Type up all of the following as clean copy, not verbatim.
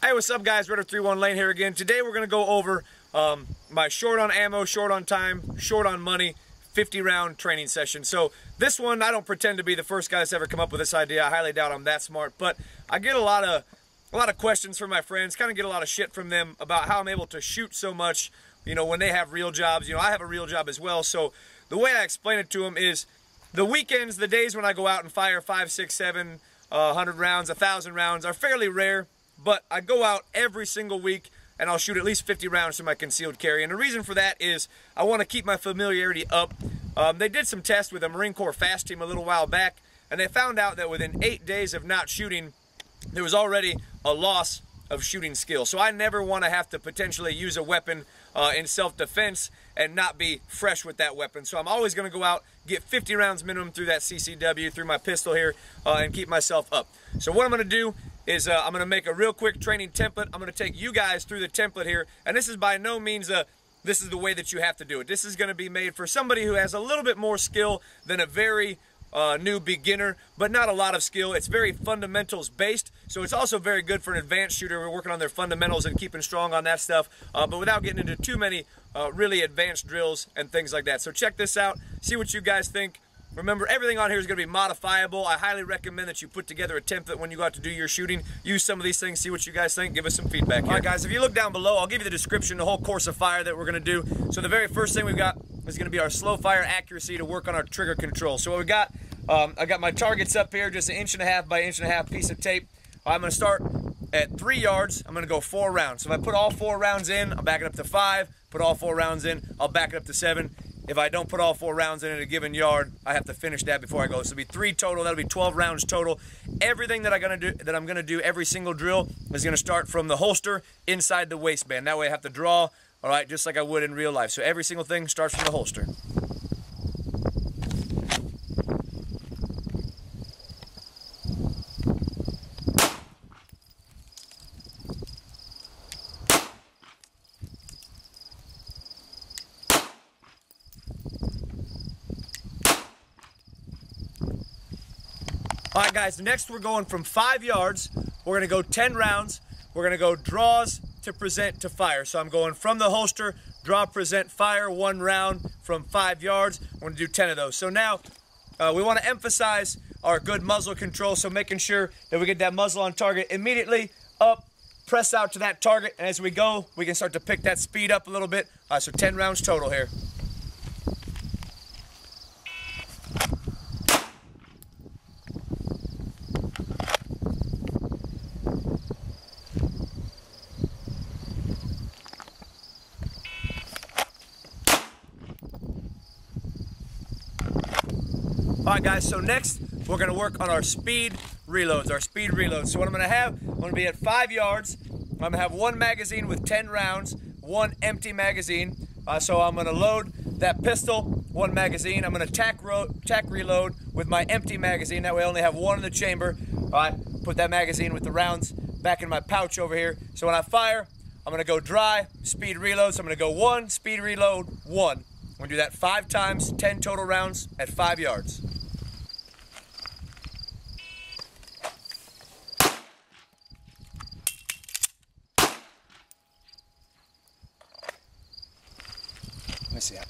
Hey, what's up guys? Redder31 Lane here again. Today we're going to go over my short on ammo, short on time, short on money, 50 round training session. So this one, I don't pretend to be the first guy that's ever come up with this idea. I highly doubt I'm that smart, but I get a lot of questions from my friends, kind of get a lot of shit from them about how I'm able to shoot so much, you know, when they have real jobs. You know, I have a real job as well. So the way I explain it to them is the weekends, the days when I go out and fire 5, 6, 7, 100 rounds, 1,000 rounds are fairly rare. But I go out every single week and I'll shoot at least 50 rounds from my concealed carry. And the reason for that is I want to keep my familiarity up. They did some tests with a Marine Corps FAST team a little while back, and they found out that within 8 days of not shooting, there was already a loss of shooting skill. So I never want to have to potentially use a weapon in self-defense and not be fresh with that weapon. So I'm always going to go out, get 50 rounds minimum through that CCW, through my pistol here, and keep myself up. So what I'm going to do is I'm going to make a real quick training template. I'm going to take you guys through the template here, and this is by no means this is the way that you have to do it. This is going to be made for somebody who has a little bit more skill than a very new beginner, but not a lot of skill. It's very fundamentals based, so it's also very good for an advanced shooter. We're working on their fundamentals and keeping strong on that stuff, but without getting into too many really advanced drills and things like that. So check this out, see what you guys think. Remember, everything on here is going to be modifiable. I highly recommend that you put together a template when you go out to do your shooting. Use some of these things, see what you guys think, give us some feedback here. All right, guys, if you look down below, I'll give you the description, the whole course of fire that we're going to do. So the very first thing we've got is going to be our slow fire accuracy to work on our trigger control. So what we got, I got my targets up here, just an 1.5 by 1.5 piece of tape. I'm going to start at 3 yards. I'm going to go 4 rounds. So if I put all 4 rounds in, I'll back it up to 5. Put all 4 rounds in, I'll back it up to 7. If I don't put all 4 rounds in at a given yard, I have to finish that before I go. So it'll be 3 total. That'll be 12 rounds total. Everything that I'm gonna do, every single drill is gonna start from the holster inside the waistband. That way I have to draw, all right, just like I would in real life. So every single thing starts from the holster. All right, guys, next we're going from 5 yards. We're going to go 10 rounds. We're going to go draws to present to fire. So I'm going from the holster, draw, present, fire, 1 round from 5 yards. We're going to do 10 of those. So now we want to emphasize our good muzzle control, so making sure that we get that muzzle on target immediately, up, press out to that target, and as we go, we can start to pick that speed up a little bit. All right, so 10 rounds total here. All right, guys, so next we're going to work on our speed reloads, So what I'm going to have, I'm going to be at 5 yards. I'm going to have 1 magazine with 10 rounds, 1 empty magazine. So I'm going to load that pistol, 1 magazine. I'm going to tack reload with my empty magazine. That way I only have 1 in the chamber. All right, put that magazine with the rounds back in my pouch over here. So when I fire, I'm going to go dry, speed reload. So I'm going to go 1, speed reload, 1. I'm going to do that 5 times, 10 total rounds at 5 yards. Let me see that.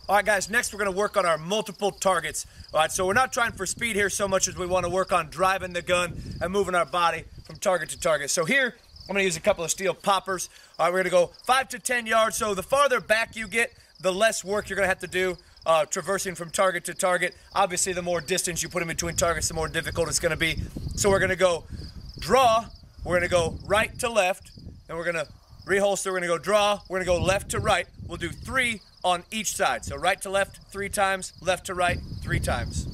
All right, guys, next we're going to work on our multiple targets. All right, so we're not trying for speed here so much as we want to work on driving the gun and moving our body from target to target. So here, I'm going to use a couple of steel poppers. All right, we're going to go 5 to 10 yards. So the farther back you get, the less work you're going to have to do traversing from target to target. Obviously, the more distance you put in between targets, the more difficult it's going to be. So we're going to go draw, we're going to go right to left, and we're going to reholster, we're going to go draw, we're going to go left to right. We'll do 3 on each side. So right to left 3 times, left to right 3 times.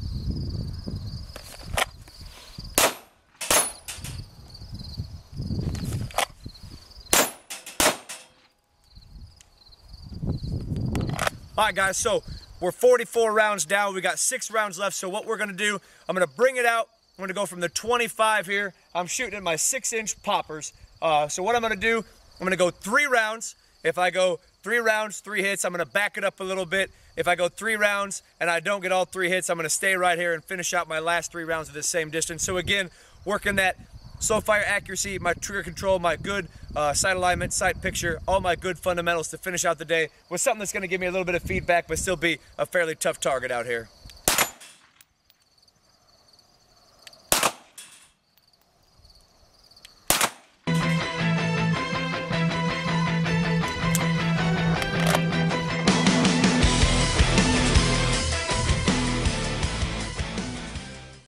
All right, guys, so we're 44 rounds down. We got 6 rounds left. So what we're going to do, I'm going to bring it out. I'm going to go from the 25 here. I'm shooting at my 6-inch poppers. So what I'm going to do, I'm going to go 3 rounds. If I go 3 rounds, 3 hits. I'm gonna back it up a little bit. If I go 3 rounds and I don't get all 3 hits, I'm gonna stay right here and finish out my last 3 rounds of the same distance. So again, working that slow fire accuracy, my trigger control, my good sight alignment, sight picture, all my good fundamentals to finish out the day with something that's gonna give me a little bit of feedback, but still be a fairly tough target out here.